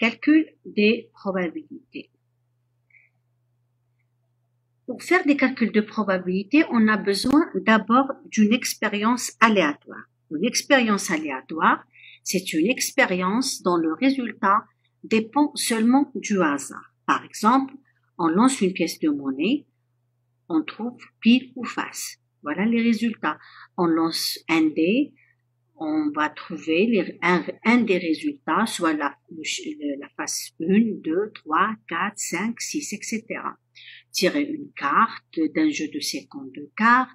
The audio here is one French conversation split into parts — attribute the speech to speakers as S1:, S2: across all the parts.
S1: calcul des probabilités. Pour faire des calculs de probabilité, on a besoin d'abord d'une expérience aléatoire. Une expérience aléatoire, c'est une expérience dont le résultat dépend seulement du hasard. Par exemple, on lance une pièce de monnaie, on trouve pile ou face. Voilà les résultats. On lance un dé, on va trouver un des résultats, soit la face 1, 2, 3, 4, 5, 6, etc. Tirer une carte d'un jeu de 52 cartes,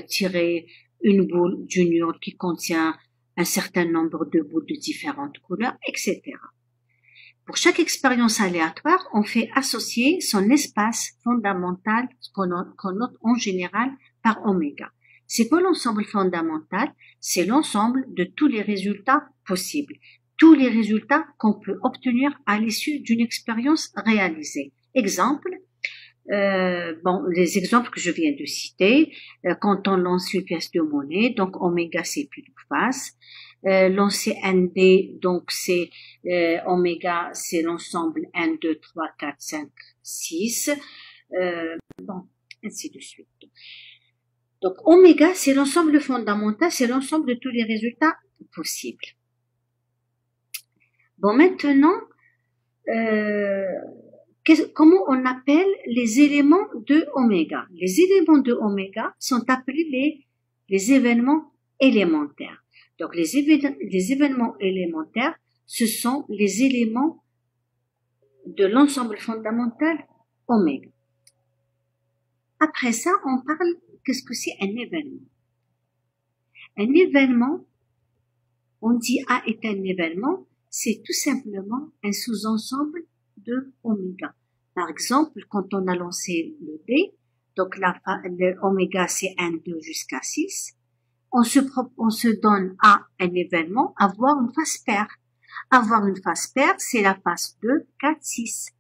S1: tirer une boule junior qui contient un certain nombre de boules de différentes couleurs, etc. Pour chaque expérience aléatoire, on fait associer son espace fondamental qu'on note en général par oméga. C'est quoi l'ensemble fondamental? C'est l'ensemble de tous les résultats possibles, tous les résultats qu'on peut obtenir à l'issue d'une expérience réalisée. Exemple, les exemples que je viens de citer, quand on lance une pièce de monnaie, donc oméga c'est pile ou face. Lancer un dé, donc c'est oméga, c'est l'ensemble 1, 2, 3, 4, 5, 6, ainsi de suite. Donc oméga, c'est l'ensemble fondamental, c'est l'ensemble de tous les résultats possibles. Bon, maintenant, comment on appelle les éléments de oméga? Les éléments de oméga sont appelés les événements élémentaires. Donc, les événements élémentaires, ce sont les éléments de l'ensemble fondamental oméga. Après ça, on parle, qu'est-ce que c'est un événement? Un événement, on dit A est un événement, c'est tout simplement un sous-ensemble de oméga. Par exemple, quand on a lancé le dé, donc le oméga c'est 1, 2 jusqu'à 6, on se donne à un événement avoir une face paire. Avoir une face paire, c'est la face 2, 4, 6.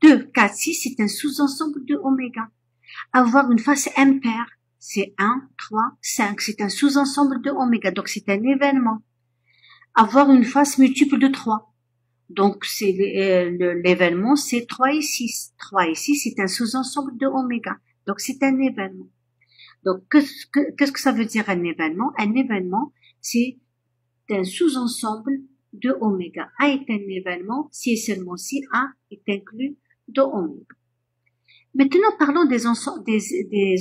S1: 2, 4, 6, c'est un sous-ensemble de oméga. Avoir une face impaire, c'est 1, 3, 5, c'est un sous-ensemble de oméga, donc c'est un événement. Avoir une face multiple de 3, donc c'est l'événement, c'est 3 et 6. 3 et 6, c'est un sous-ensemble de oméga, donc c'est un événement. Donc, qu'est-ce que ça veut dire un événement? Un événement, c'est un sous-ensemble de oméga. A est un événement si et seulement si A est inclus de oméga. Maintenant, parlons des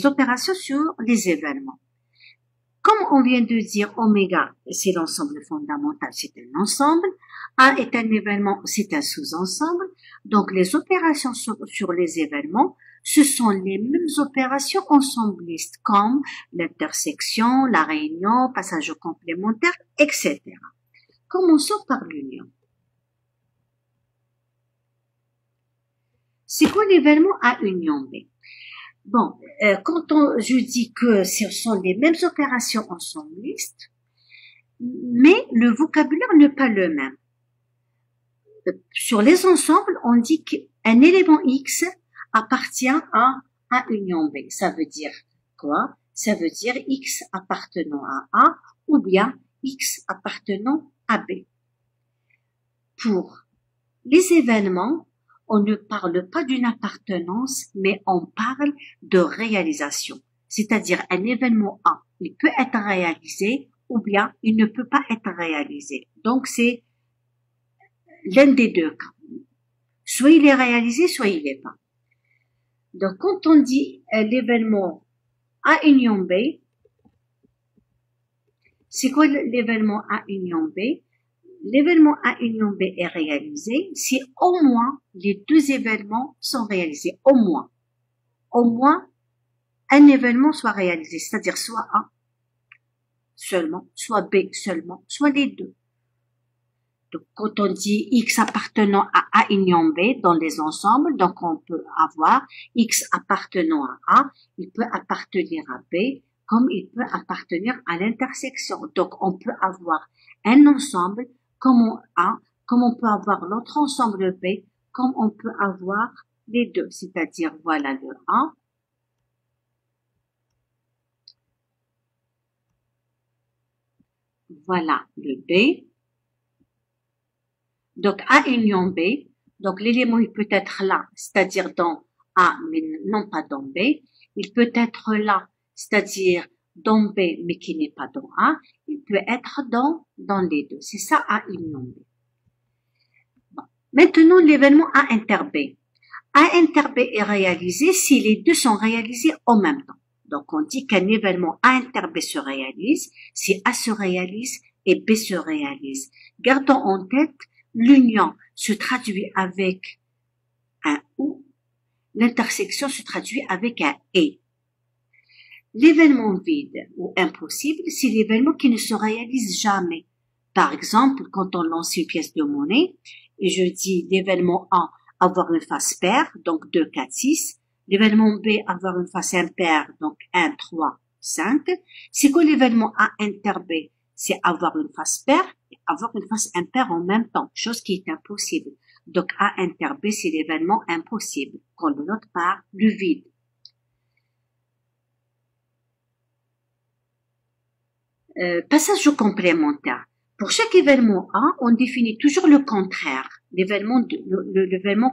S1: opérations sur les événements. Comme on vient de dire, oméga, c'est l'ensemble fondamental, c'est un ensemble. A est un événement, c'est un sous-ensemble. Donc, les opérations sur les événements, ce sont les mêmes opérations ensemblistes, comme l'intersection, la réunion, passage complémentaire, etc. Commençons par l'union. C'est quoi l'événement A union B? Bon, quand je dis que ce sont les mêmes opérations ensemblistes, mais le vocabulaire n'est pas le même. Sur les ensembles, on dit qu'un élément X appartient à A union B. Ça veut dire quoi? Ça veut dire X appartenant à A ou bien X appartenant à B. Pour les événements, on ne parle pas d'une appartenance, mais on parle de réalisation. C'est-à-dire un événement A, il peut être réalisé ou bien il ne peut pas être réalisé. Donc c'est l'un des deux cas. Soit il est réalisé, soit il n'est pas. Donc quand on dit l'événement A union B, c'est quoi l'événement A union B? L'événement A union B est réalisé si au moins les deux événements sont réalisés. Au moins un événement soit réalisé, c'est-à-dire soit A seulement, soit B seulement, soit les deux. Donc quand on dit X appartenant à A union B dans les ensembles, donc on peut avoir X appartenant à A, il peut appartenir à B, comme il peut appartenir à l'intersection. Donc on peut avoir un ensemble comme on peut avoir l'autre ensemble B, comme on peut avoir les deux. C'est-à-dire, voilà le A. Voilà le B. Donc A union B, donc l'élément il peut être là, c'est-à-dire dans A, mais non pas dans B. Il peut être là, c'est-à-dire dans B, mais qui n'est pas dans A. Il peut être dans les deux. C'est ça A union B. Bon. Maintenant, l'événement A inter B. A inter B est réalisé si les deux sont réalisés en même temps. Donc, on dit qu'un événement A inter B se réalise si A se réalise et B se réalise. Gardons en tête, l'union se traduit avec un OU, l'intersection se traduit avec un et. L'événement vide ou impossible, c'est l'événement qui ne se réalise jamais. Par exemple, quand on lance une pièce de monnaie, et je dis l'événement A, avoir une face paire, donc 2, 4, 6. L'événement B, avoir une face impaire, donc 1, 3, 5. C'est quoi l'événement A inter B? C'est avoir une face paire et avoir une face impaire en même temps, chose qui est impossible. Donc A inter B, c'est l'événement impossible, qu'on le note par le vide. Passage au complémentaire. Pour chaque événement A, on définit toujours le contraire, l'événement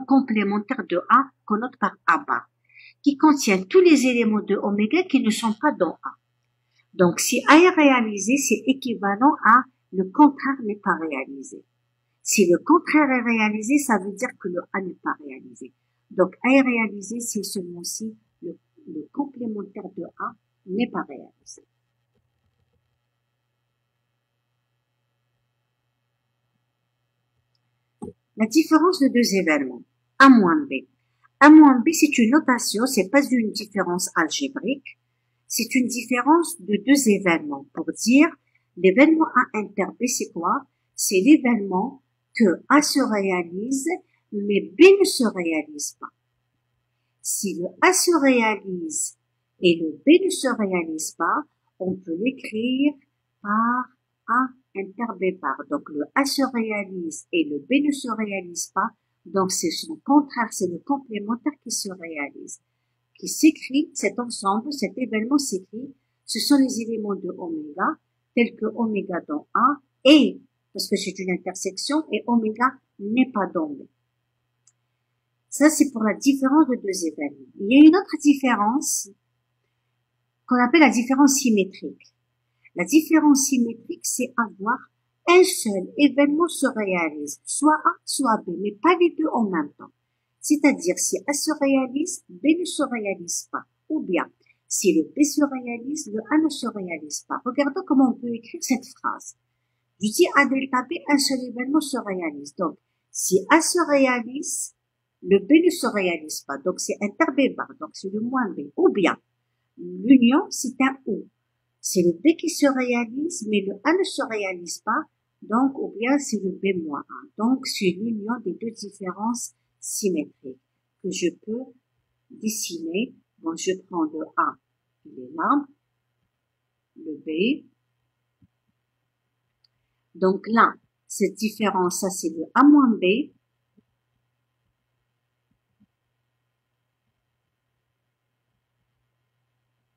S1: complémentaire de A qu'on note par A bar, qui contient tous les éléments de oméga qui ne sont pas dans A. Donc, si A est réalisé, c'est équivalent à le contraire n'est pas réalisé. Si le contraire est réalisé, ça veut dire que le A n'est pas réalisé. Donc, A est réalisé, c'est seulement si le complémentaire de A n'est pas réalisé. La différence de deux événements. A moins B. A moins B, c'est une notation, c'est pas une différence algébrique. C'est une différence de deux événements. Pour dire, l'événement A inter B, c'est quoi? C'est l'événement que A se réalise, mais B ne se réalise pas. Si le A se réalise et le B ne se réalise pas, on peut l'écrire par A inter B bar. Donc le A se réalise et le B ne se réalise pas. Donc c'est son contraire, c'est le complémentaire qui se réalise. Qui s'écrit, cet ensemble, cet événement s'écrit, ce sont les éléments de oméga, tels que oméga dans A et, parce que c'est une intersection, et oméga n'est pas dans B. Ça, c'est pour la différence de deux événements. Il y a une autre différence qu'on appelle la différence symétrique. La différence symétrique, c'est avoir un seul événement se réalise, soit A, soit B, mais pas les deux en même temps. C'est-à-dire, si A se réalise, B ne se réalise pas. Ou bien, si le B se réalise, le A ne se réalise pas. Regardons comment on peut écrire cette phrase. Je dis A delta B, un seul événement se réalise. Donc, si A se réalise, le B ne se réalise pas. Donc, c'est inter B bar. Donc, c'est le moins B. Ou bien, l'union, c'est un OU. C'est le B qui se réalise, mais le A ne se réalise pas. Donc, ou bien, c'est le B moins 1. Donc, c'est l'union des deux différences symétriques que je peux dessiner. Bon, je prends le A, il est là. Le B. Donc là, cette différence, ça c'est le A moins B.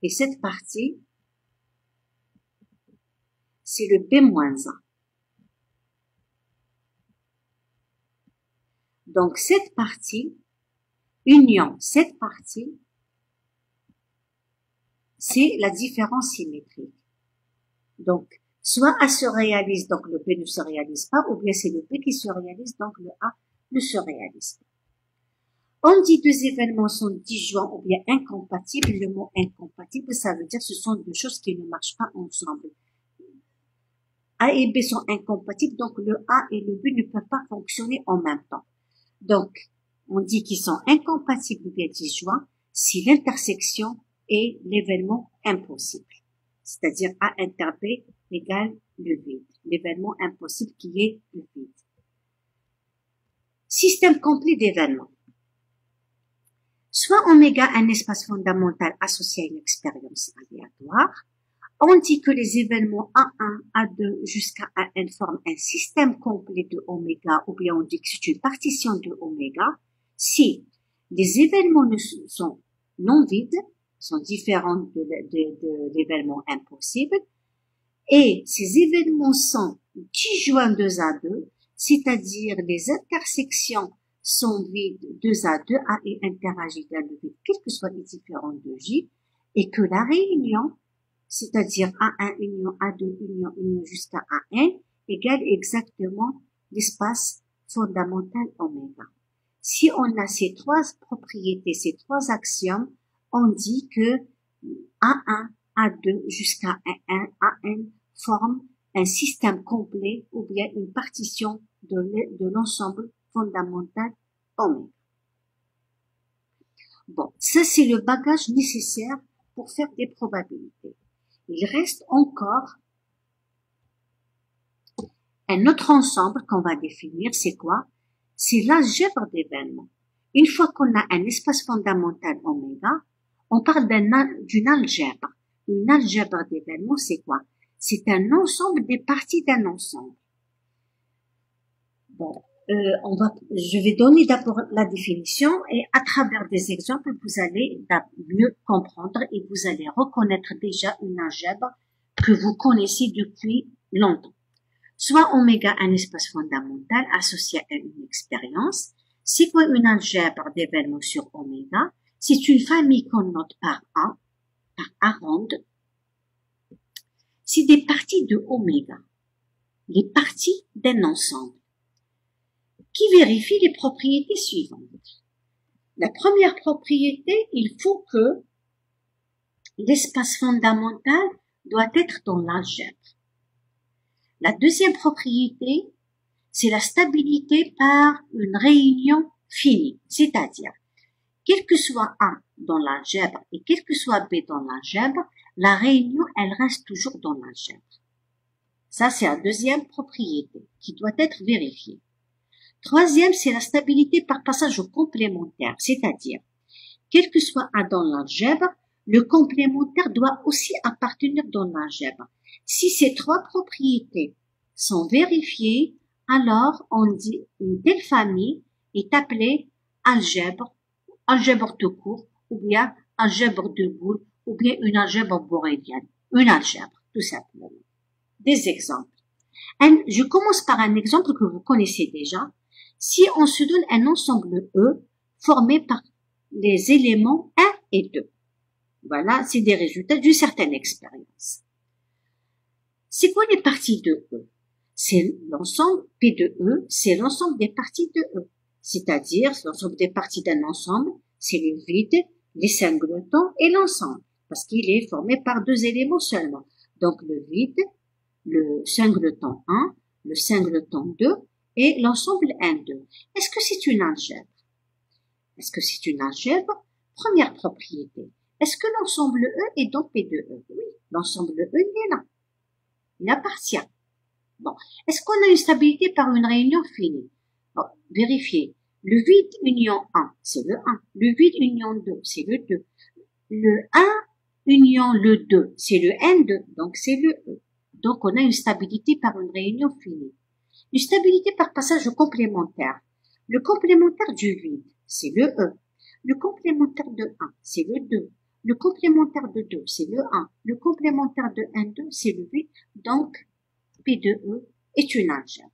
S1: Et cette partie, c'est le B moins 1. Donc cette partie, union, cette partie, c'est la différence symétrique. Donc, soit A se réalise, donc le B ne se réalise pas, ou bien c'est le B qui se réalise, donc le A ne se réalise pas. On dit deux événements sont disjoints ou bien incompatibles. Le mot incompatible, ça veut dire que ce sont deux choses qui ne marchent pas ensemble. A et B sont incompatibles, donc le A et le B ne peuvent pas fonctionner en même temps. Donc, on dit qu'ils sont incompatibles ou bien disjoints si l'intersection est l'événement impossible. C'est-à-dire A inter B égale le vide. L'événement impossible qui est le vide. Système complet d'événements. Soit oméga un espace fondamental associé à une expérience aléatoire, on dit que les événements A1, A2 jusqu'à AN forment un système complet de oméga, ou bien on dit que c'est une partition de oméga, si les événements sont non vides, sont différents de l'événement impossible, et ces événements sont disjoints 2 à 2, c'est-à-dire les intersections sont vides 2A, 2A et interagit dans le vide, quels que soient les différents de J, et que la réunion, c'est-à-dire A1 union A2 union jusqu'à AN, égale exactement l'espace fondamental oméga. Si on a ces trois propriétés, ces trois axiomes, on dit que A1, A2 jusqu'à AN forment un système complet ou bien une partition de l'ensemble fondamental oméga. Bon, ça c'est le bagage nécessaire pour faire des probabilités. Il reste encore un autre ensemble qu'on va définir, c'est quoi? C'est l'algèbre d'événements. Une fois qu'on a un espace fondamental oméga, on parle d'une algèbre. Une algèbre d'événements, c'est quoi? C'est un ensemble des parties d'un ensemble. Bon, je vais donner d'abord la définition et à travers des exemples, vous allez mieux comprendre et vous allez reconnaître déjà une algèbre que vous connaissez depuis longtemps. Soit oméga un espace fondamental associé à une expérience. C'est quoi une algèbre d'événements sur oméga? C'est une famille qu'on note par A ronde. C'est des parties de oméga, les parties d'un ensemble, qui vérifient les propriétés suivantes. La première propriété, il faut que l'espace fondamental doit être dans l'algèbre. La deuxième propriété, c'est la stabilité par une réunion finie, c'est-à-dire, quel que soit A dans l'algèbre et quel que soit B dans l'algèbre, la réunion, elle reste toujours dans l'algèbre. Ça, c'est la deuxième propriété qui doit être vérifiée. Troisième, c'est la stabilité par passage au complémentaire, c'est-à-dire, quel que soit A dans l'algèbre, le complémentaire doit aussi appartenir dans l'algèbre. Si ces trois propriétés sont vérifiées, alors on dit une telle famille est appelée algèbre tout court, ou bien algèbre de Boole, ou bien une algèbre borelienne. Une algèbre, tout simplement. Des exemples. Je commence par un exemple que vous connaissez déjà. Si on se donne un ensemble E formé par les éléments 1 et 2. Voilà, c'est des résultats d'une certaine expérience. C'est quoi les parties de E? C'est l'ensemble P de E, c'est l'ensemble des parties de E. C'est-à-dire, l'ensemble des parties d'un ensemble, c'est le vide, les singletons et l'ensemble. Parce qu'il est formé par deux éléments seulement. Donc le vide, le singleton 1, le singleton 2 et l'ensemble 1, 2. Est-ce que c'est une algèbre? Est-ce que c'est une algèbre? Première propriété. Est-ce que l'ensemble E est dans P de E? Oui, l'ensemble E, il est là. Il appartient. Bon. Est-ce qu'on a une stabilité par une réunion finie? Bon, vérifiez. Le vide union 1, c'est le 1. Le vide union 2, c'est le 2. Le 1 union le 2, c'est le N2, donc c'est le E. Donc on a une stabilité par une réunion finie. Une stabilité par passage au complémentaire. Le complémentaire du vide, c'est le E. Le complémentaire de 1, c'est le 2. Le complémentaire de 2, c'est le 1. Le complémentaire de 1, 2, c'est le 8. Donc, P de E est une algèbre.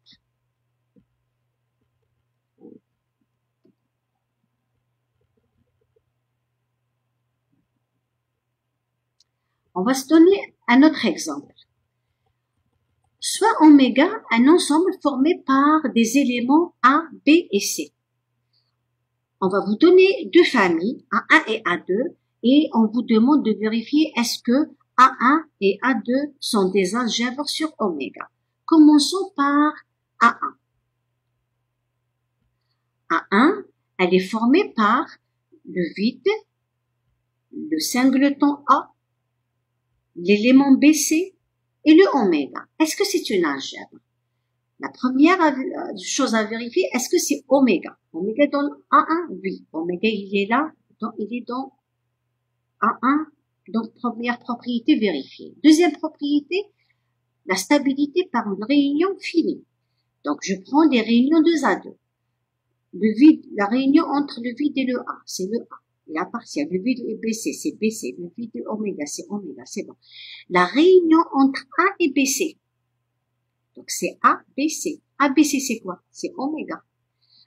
S1: On va se donner un autre exemple. Soit oméga, un ensemble formé par des éléments A, B et C. On va vous donner deux familles, A1 et A2, et on vous demande de vérifier est-ce que A1 et A2 sont des algèbres sur oméga. Commençons par A1. A1, elle est formée par le vide, le singleton A, l'élément BC et le oméga. Est-ce que c'est une algèbre? La première chose à vérifier, est-ce que c'est oméga? Oméga dans A1? Oui. Oméga, il est là, il est dans A1. Donc, première propriété vérifiée. Deuxième propriété, la stabilité par une réunion finie. Donc, je prends des réunions 2A2. Le vide, la réunion entre le vide et le A, c'est le A. Il appartient. Le vide est BC, c'est BC. Le vide est oméga, c'est bon. La réunion entre A et BC. Donc, c'est A, B, C. ABC, c'est quoi? C'est oméga.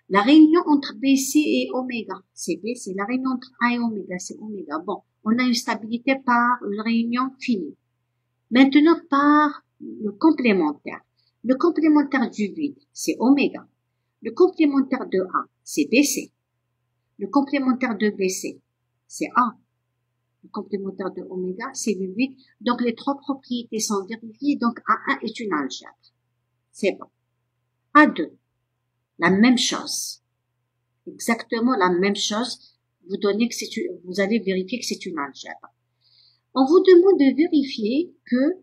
S1: La réunion entre BC et oméga, c'est BC. La réunion entre A et oméga, c'est oméga. Bon, on a une stabilité par une réunion finie. Maintenant, par le complémentaire. Le complémentaire du vide, c'est oméga. Le complémentaire de A, c'est BC. Le complémentaire de BC, c'est A. Le complémentaire de oméga, c'est le vide. Donc, les trois propriétés sont vérifiées. Donc, A1 est une algèbre. C'est bon. A2, la même chose. Exactement la même chose. Vous allez vérifier que c'est une algèbre. On vous demande de vérifier que,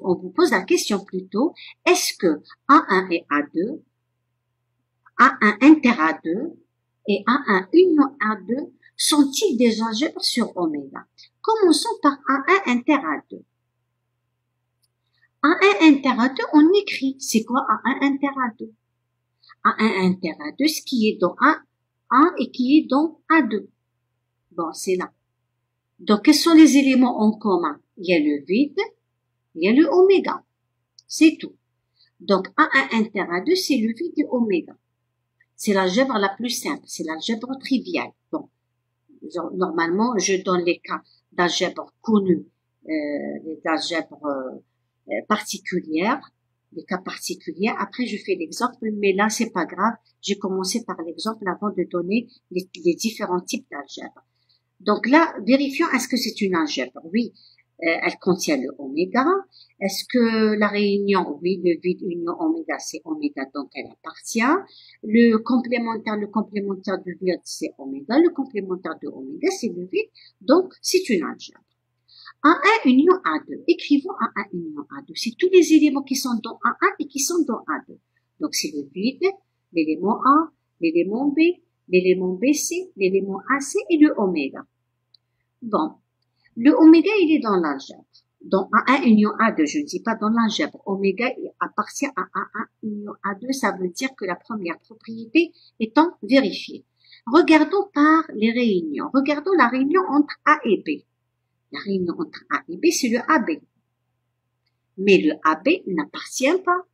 S1: on vous pose la question plutôt, est-ce que A1 et A2, A1 inter A2 et A1 union A2 sont-ils des algèbres sur oméga? Commençons par A1 inter A2. A1 inter A2, on écrit, c'est quoi A1 inter A2? A1 inter A2, ce qui est dans A1 et qui est dans A2. Bon, c'est là. Donc, quels sont les éléments en commun? Il y a le vide, il y a le oméga. C'est tout. Donc, A1 inter A2, c'est le vide de oméga. C'est l'algèbre la plus simple, c'est l'algèbre triviale. Bon, normalement, je donne les cas d'algèbre connus, les algèbres particulières, les cas particuliers. Après, je fais l'exemple, mais là, c'est pas grave. J'ai commencé par l'exemple avant de donner les différents types d'algèbres. Donc là, vérifions, est-ce que c'est une algèbre? Oui, elle contient le oméga. Est-ce que la réunion, oui, le vide union oméga, c'est oméga, donc elle appartient. Le complémentaire du vide, c'est oméga. Le complémentaire de oméga, c'est le vide, donc c'est une algèbre. A1 union A2. Écrivons A1 union A2. C'est tous les éléments qui sont dans A1 et qui sont dans A2. Donc c'est le vide, l'élément A, l'élément B, l'élément BC, l'élément AC et le oméga. Bon, le oméga, il est dans l'algèbre. Dans A1 union A2, je ne dis pas dans l'algèbre. Oméga il appartient à A1 union A2, ça veut dire que la première propriété étant vérifiée. Regardons par les réunions. Regardons la réunion entre A et B. La réunion entre A et B, c'est le AB. Mais le AB n'appartient pas.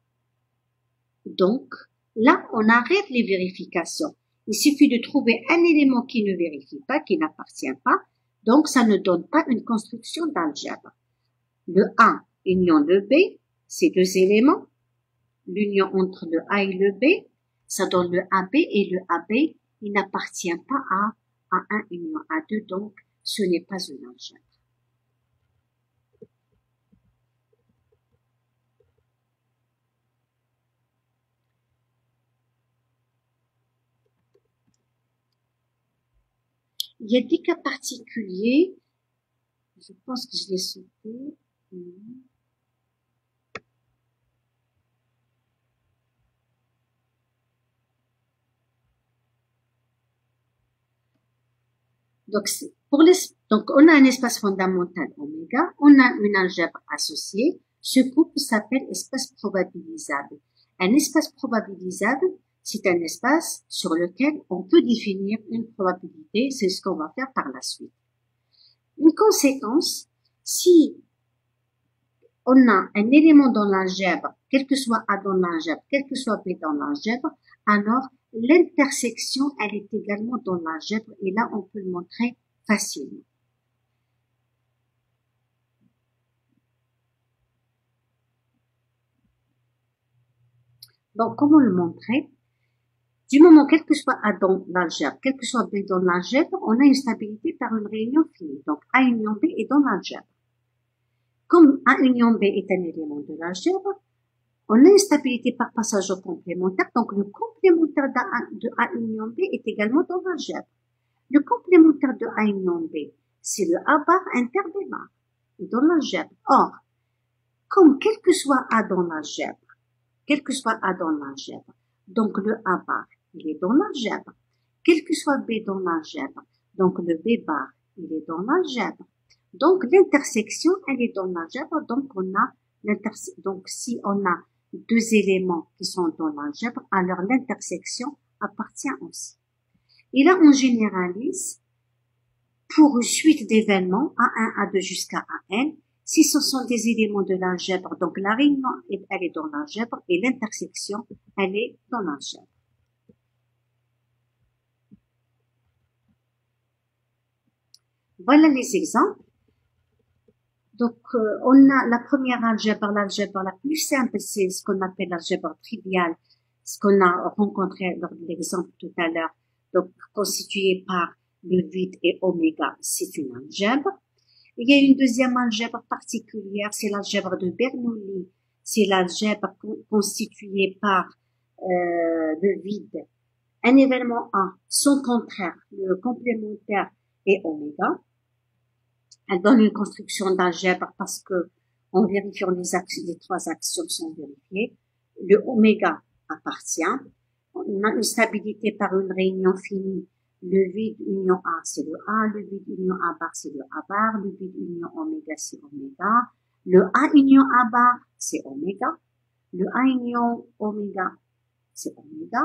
S1: Donc, là, on arrête les vérifications. Il suffit de trouver un élément qui ne vérifie pas, qui n'appartient pas. Donc, ça ne donne pas une construction d'algèbre. Le A union le B, c'est deux éléments. L'union entre le A et le B, ça donne le AB et le AB, il n'appartient pas à A1 union A2, donc ce n'est pas une algèbre. Il y a des cas particuliers, je pense que je l'ai sauté. Donc, on a un espace fondamental oméga, on a une algèbre associée. Ce couple s'appelle espace probabilisable. Un espace probabilisable, c'est un espace sur lequel on peut définir une probabilité. C'est ce qu'on va faire par la suite. Une conséquence, si on a un élément dans l'algèbre, quel que soit A dans l'algèbre, quel que soit B dans l'algèbre, alors l'intersection, elle est également dans l'algèbre et là, on peut le montrer facilement. Donc, comment le montrer? Du moment, quel que soit A dans l'algèbre, quel que soit B dans l'algèbre, on a une stabilité par une réunion finie. Donc, A union B est dans l'algèbre. Comme A union B est un élément de l'algèbre, on a une stabilité par passage au complémentaire. Donc, le complémentaire de A union B est également dans l'algèbre. Le complémentaire de A union B, c'est le A bar inter B bar, dans l'algèbre. Or, comme quel que soit A dans l'algèbre, donc le A bar, il est dans l'algèbre. Quel que soit B dans l'algèbre, donc le B bar, il est dans l'algèbre. Donc l'intersection, elle est dans l'algèbre, donc donc si on a deux éléments qui sont dans l'algèbre, alors l'intersection appartient aussi. Et là, on généralise pour une suite d'événements A1, A2 jusqu'à AN. Si ce sont des éléments de l'algèbre, donc la réunion, elle est dans l'algèbre et l'intersection, elle est dans l'algèbre. Voilà les exemples. Donc, on a la première algèbre, l'algèbre la plus simple, c'est ce qu'on appelle l'algèbre triviale, ce qu'on a rencontré lors de l'exemple tout à l'heure, donc constitué par le vide et oméga, c'est une algèbre. Il y a une deuxième algèbre particulière, c'est l'algèbre de Bernoulli, c'est l'algèbre constituée par le vide, un événement A, son contraire, le complémentaire et oméga. Elle donne une construction d'algèbre parce que en vérifiant les trois actions sont vérifiées. Le oméga appartient. On a une stabilité par une réunion finie. Le vide union A, c'est le A. Le vide union A bar, c'est le A bar. Le vide union oméga, c'est oméga. Le A union A bar, c'est oméga. Le A union oméga, c'est oméga.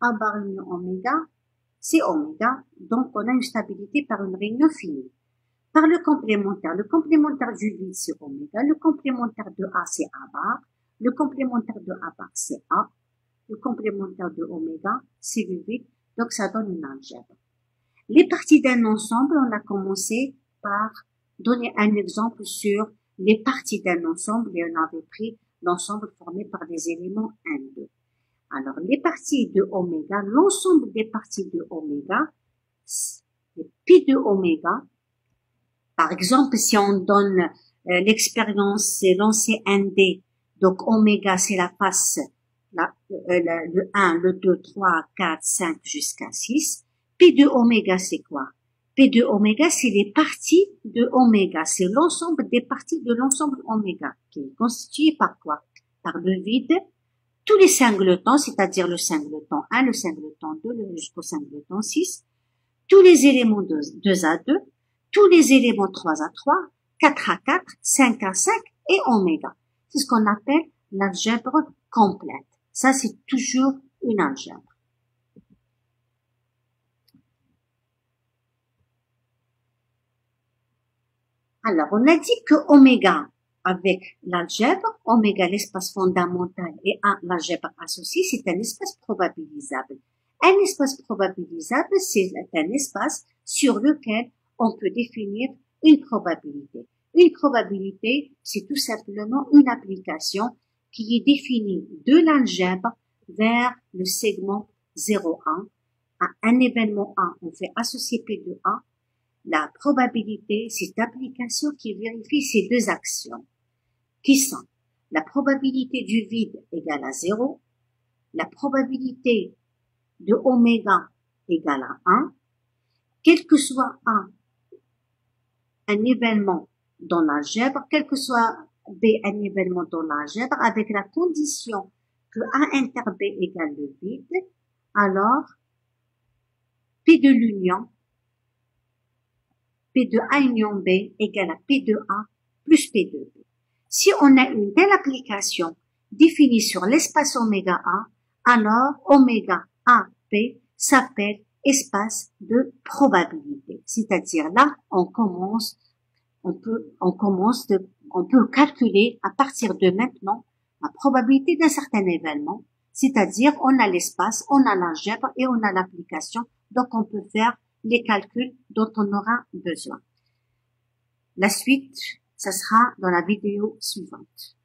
S1: A bar union oméga, c'est oméga. Donc, on a une stabilité par une réunion finie. Par le complémentaire du vide, c'est oméga. Le complémentaire de A, c'est A bar. Le complémentaire de A bar, c'est A. Le complémentaire de oméga, c'est le vide. Donc, ça donne une algèbre. Les parties d'un ensemble, on a commencé par donner un exemple sur les parties d'un ensemble et on avait pris l'ensemble formé par des éléments 1, 2. Alors, les parties de oméga, l'ensemble des parties de oméga, pi de oméga. Par exemple, si on donne l'expérience, c'est lancer un dé, donc oméga, c'est la face, le 1, le 2, 3, 4, 5 jusqu'à 6. Pi de oméga, c'est quoi? Pi de oméga, c'est les parties de oméga, c'est l'ensemble des parties de l'ensemble oméga, qui est constitué par quoi? Par le vide, tous les singletons, c'est-à-dire le singleton 1, le singleton 2, jusqu'au singleton 6, tous les éléments 2 à 2, tous les éléments 3 à 3, 4 à 4, 5 à 5 et oméga. C'est ce qu'on appelle l'algèbre complète. Ça, c'est toujours une algèbre. Alors, on a dit que oméga, avec l'algèbre, oméga, l'espace fondamental et l'algèbre associée, c'est un espace probabilisable. Un espace probabilisable, c'est un espace sur lequel on peut définir une probabilité. Une probabilité, c'est tout simplement une application qui est définie de l'algèbre vers le segment 0,1. À un événement A, on fait associer P de A. La probabilité, c'est l'application qui vérifie ces deux actions, qui sont la probabilité du vide égale à 0, la probabilité de oméga égale à 1, quel que soit un événement dans l'algèbre, quel que soit B un événement dans l'algèbre, avec la condition que A inter B égale le vide, alors P de l'union, P de A union B égale à P de A plus P de B. Si on a une telle application définie sur l'espace oméga A, alors oméga A P s'appelle espace de probabilité. C'est-à-dire là, on peut calculer à partir de maintenant la probabilité d'un certain événement. C'est-à-dire, on a l'espace, on a l'algèbre et on a l'application. Donc, on peut faire les calculs dont on aura besoin. La suite, ça sera dans la vidéo suivante.